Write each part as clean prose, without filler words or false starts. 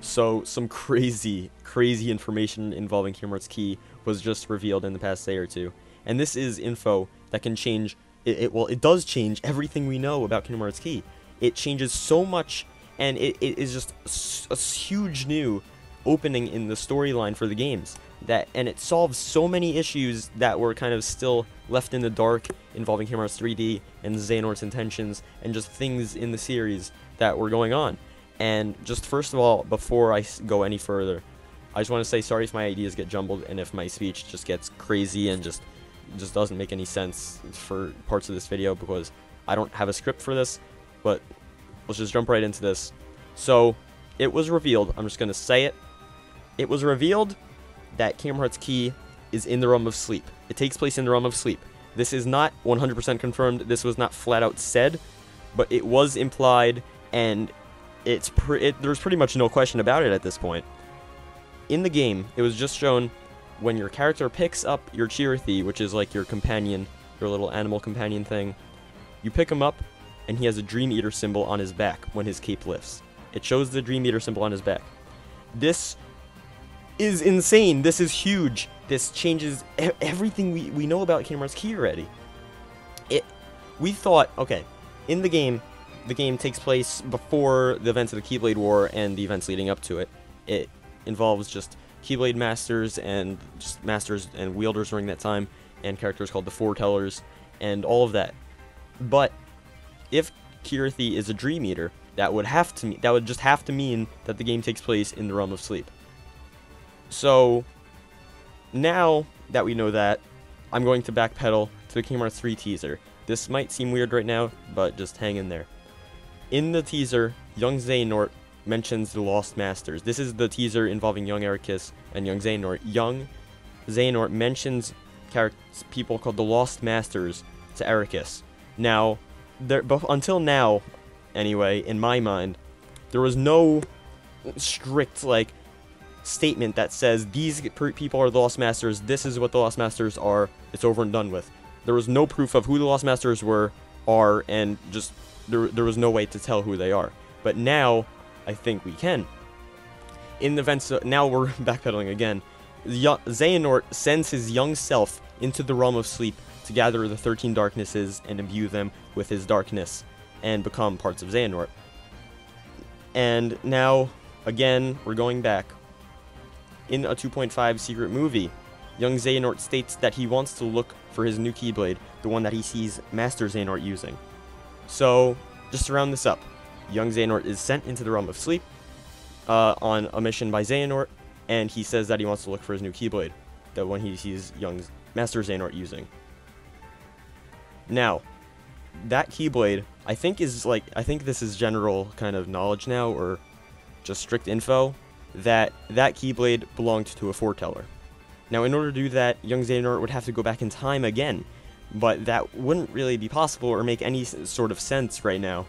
So some crazy, crazy information involving Kingdom Hearts Key was just revealed in the past day or two. And this is info that can change, well, it does change everything we know about Kingdom Hearts Key. It changes so much, and it is just a huge new opening in the storyline for the games. And it solves so many issues that were kind of still left in the dark involving Kingdom Hearts 3D and Xehanort's intentions and just things in the series that were going on. And just first of all, before I go any further, I just want to say sorry if my ideas get jumbled and if my speech just gets crazy and just doesn't make any sense for parts of this video, because I don't have a script for this. But let's just jump right into this. So it was revealed, I'm just going to say it. It was revealed that Kingdom Hearts Key is in the Realm of Sleep. It takes place in the Realm of Sleep. This is not 100% confirmed. This was not flat out said, but it was implied, and there's pretty much no question about it at this point. In the game, it was just shown when your character picks up your Chirithy, which is like your companion, your little animal companion thing. You pick him up, and he has a Dream Eater symbol on his back when his cape lifts. It shows the Dream Eater symbol on his back. This is insane. This is huge. This changes everything we know about Kingdom Hearts Key already. We thought, okay, in the game takes place before the events of the Keyblade War and the events leading up to it. It involves just Keyblade masters and just masters and wielders during that time, and characters called the Foretellers, and all of that. But if Chirithy is a Dream Eater, that would just have to mean that the game takes place in the Realm of Sleep. So now that we know that, I'm going to backpedal to the Kingdom Hearts 3 teaser. This might seem weird right now, but just hang in there. In the teaser, young Xehanort mentions the Lost Masters. This is the teaser involving young Ericus and young Xehanort. Young Xehanort mentions people called the Lost Masters to Ericus. Now, until now, anyway, in my mind, there was no strict, statement that says these people are the Lost Masters, this is what the Lost Masters are, it's over and done with. There was no proof of who the Lost Masters are, and just there was no way to tell who they are. But now, I think we can. In the events, now we're backpedaling again. Xehanort sends his young self into the Realm of Sleep to gather the 13 darknesses and imbue them with his darkness and become parts of Xehanort. And now, again, we're going back. In a 2.5 secret movie, young Xehanort states that he wants to look for his new Keyblade, the one that he sees Master Xehanort using. So, just to round this up, young Xehanort is sent into the Realm of Sleep on a mission by Xehanort, and he says that he wants to look for his new Keyblade, the one he sees young Master Xehanort using. Now, that Keyblade, I think this is general kind of knowledge now, or just strict info, that Keyblade belonged to a Foreteller. Now, in order to do that, young Xehanort would have to go back in time again, but that wouldn't really be possible or make any sort of sense right now.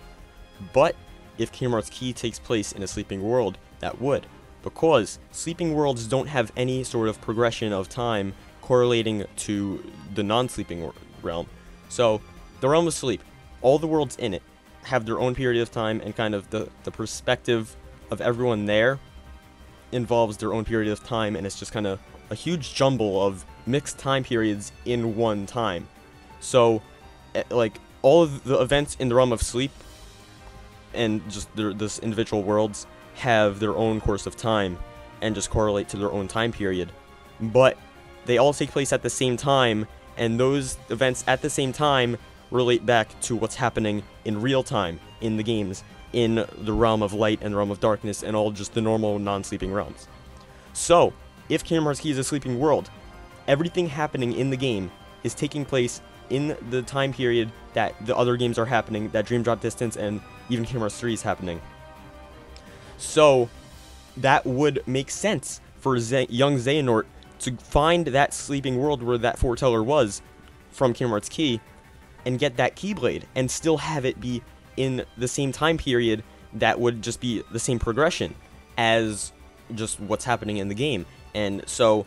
But if Kingdom Hearts Key takes place in a sleeping world, that would, because sleeping worlds don't have any sort of progression of time correlating to the non-sleeping realm. So, the Realm of Sleep, all the worlds in it have their own period of time, and kind of the perspective of everyone there involves their own period of time, and it's just kind of a huge jumble of mixed time periods in one time. So, all of the events in the Realm of Sleep and just this individual worlds have their own course of time and just correlate to their own time period. But they all take place at the same time, and those events at the same time relate back to what's happening in real time in the games, in the Realm of Light and the Realm of Darkness, and all just the normal non-sleeping realms. So, if Kingdom Hearts Key is a sleeping world, everything happening in the game is taking place in the time period that the other games are happening, that Dream Drop Distance and even Kingdom Hearts 3 is happening. So, that would make sense for young Xehanort to find that sleeping world where that Foreteller was from Kingdom Hearts Key, and get that Keyblade, and still have it be in the same time period that would just be the same progression as just what's happening in the game. And so,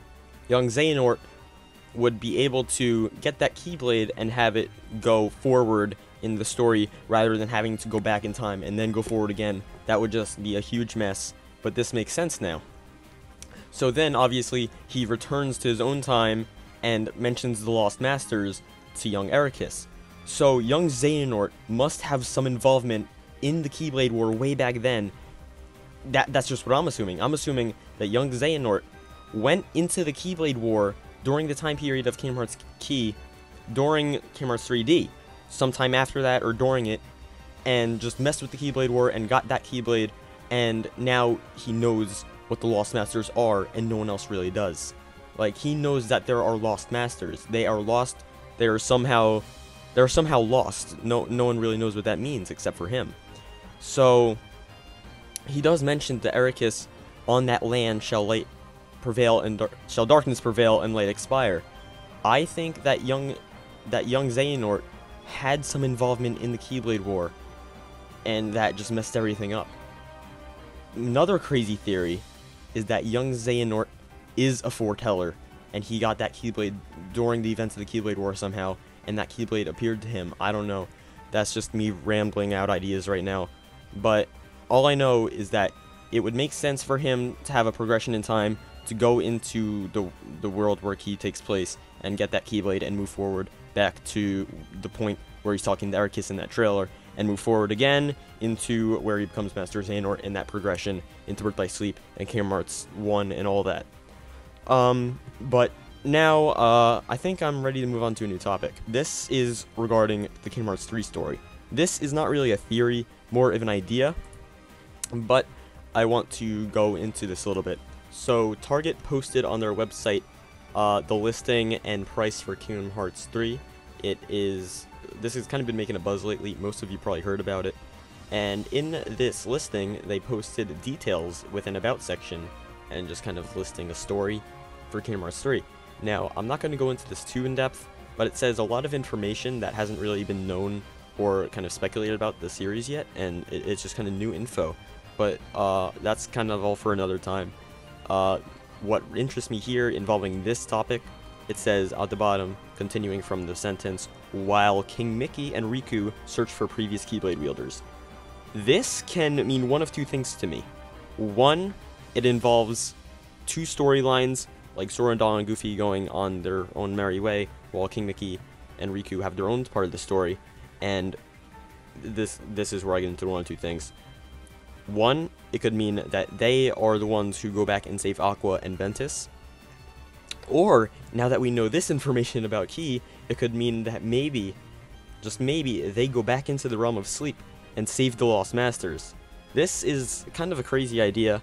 young Xehanort would be able to get that Keyblade and have it go forward in the story, rather than having to go back in time and then go forward again. That would just be a huge mess, but this makes sense now. So then, obviously, he returns to his own time and mentions the Lost Masters to young Ericus. So young Xehanort must have some involvement in the Keyblade War way back then. That's just what I'm assuming. I'm assuming that young Xehanort went into the Keyblade War during the time period of Kingdom Hearts Key, during Kingdom Hearts 3D, sometime after that or during it, and just messed with the Keyblade War and got that Keyblade, and now he knows what the Lost Masters are, and no one else really does. Like, he knows that there are Lost Masters. They are lost. They are somehow lost. No one really knows what that means except for him. So he does mention to Ericus, on that land shall light prevail and shall darkness prevail and light expire. I think that young Xehanort had some involvement in the Keyblade War, and that just messed everything up. Another crazy theory is that young Xehanort is a foreteller, and he got that Keyblade during the events of the Keyblade War somehow, and that Keyblade appeared to him. I don't know. That's just me rambling out ideas right now. But all I know is that it would make sense for him to have a progression in time to go into the world where Key takes place and get that Keyblade and move forward back to the point where he's talking to Ericus in that trailer, and move forward again into where he becomes Master Xehanort in that progression into Birth by Sleep and Kingdom Hearts 1 and all that. But now, I think I'm ready to move on to a new topic. This is regarding the Kingdom Hearts 3 story. This is not really a theory, more of an idea, but I want to go into this a little bit. So, Target posted on their website the listing and price for Kingdom Hearts 3. This has kind of been making a buzz lately. Most of you probably heard about it. And in this listing, they posted details with an about section and just kind of listing a story for Kingdom Hearts 3. Now, I'm not going to go into this too in depth, but it says a lot of information that hasn't really been known or kind of speculated about the series yet, and it's just kind of new info. But that's kind of all for another time. What interests me here involving this topic, it says at the bottom, continuing from the sentence, while King Mickey and Riku search for previous Keyblade wielders. This can mean one of two things to me. One, it involves two storylines, like Sora and Dawn and Goofy going on their own merry way, while King Mickey and Riku have their own part of the story, and this is where I get into one of two things. One, it could mean that they are the ones who go back and save Aqua and Ventus. Or, now that we know this information about Key, it could mean that maybe, just maybe, they go back into the realm of sleep and save the Lost Masters. This is kind of a crazy idea.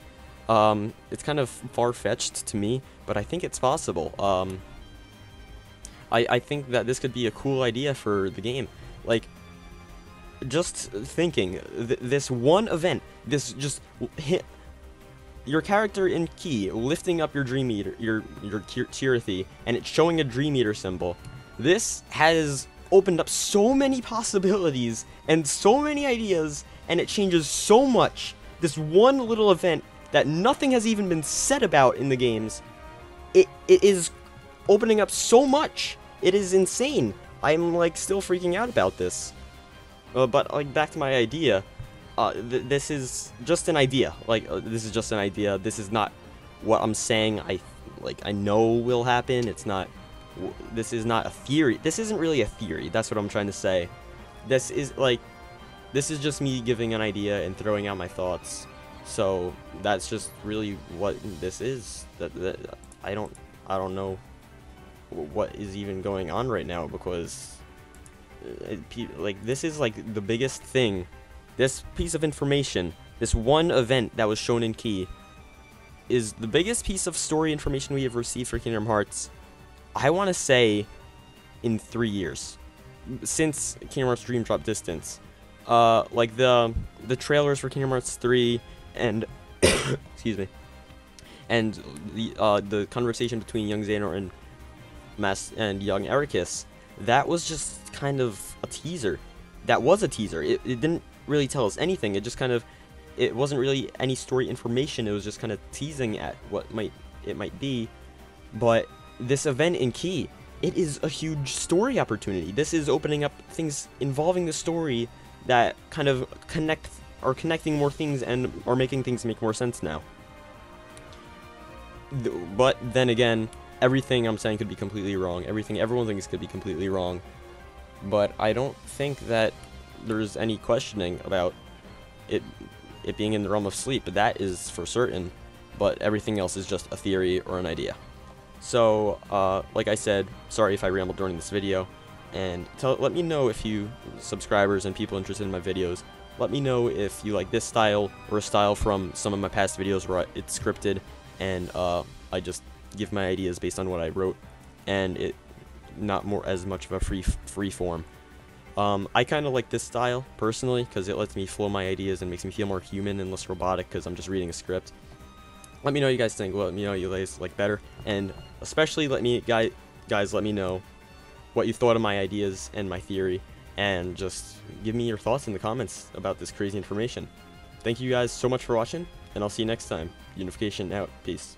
It's kind of far-fetched to me, but I think it's possible. I think that this could be a cool idea for the game. Like, just thinking, this one event, this just hit your character in Key lifting up your Dream Eater, your Chirithy, and it's showing a Dream Eater symbol. This has opened up so many possibilities and so many ideas, and it changes so much. This one little event that nothing has even been said about in the games, it is opening up so much. It is insane. I'm like still freaking out about this. But like back to my idea, this is just an idea. Like this is just an idea. This is not what I'm saying. I know will happen. It's not. This is not a theory. This isn't really a theory. That's what I'm trying to say. This is just me giving an idea and throwing out my thoughts. So that's just really what this is. I don't know what is even going on right now, because this is like the biggest thing. This piece of information, this one event that was shown in Key, is the biggest piece of story information we have received for Kingdom Hearts, I want to say, in 3 years, since Kingdom Hearts Dream Drop Distance. Like the trailers for Kingdom Hearts 3 and excuse me, and the conversation between young Xehanort and young Ericus, that was just kind of a teaser. That was a teaser. It didn't really tell us anything. It just kind of, it wasn't really any story information. It was just kind of teasing at what it might be. But this event in Key, it is a huge story opportunity. This is opening up things involving the story that kind of connect are connecting more things and are making things make more sense now. But then again, everything I'm saying could be completely wrong. Everything everyone thinks could be completely wrong. But I don't think that there's any questioning about it being in the realm of sleep. But that is for certain. But everything else is just a theory or an idea. So, like I said, sorry if I rambled during this video. And let me know if you subscribers and people interested in my videos. Let me know if you like this style or a style from some of my past videos where it's scripted and I just give my ideas based on what I wrote, and it not more as much of a free form. I kind of like this style personally because it lets me flow my ideas and makes me feel more human and less robotic because I'm just reading a script. Let me know what you guys think. Let me know you guys like better, and especially guys let me know what you thought of my ideas and my theory, and just give me your thoughts in the comments about this crazy information. Thank you guys so much for watching, and I'll see you next time. Unification out. Peace.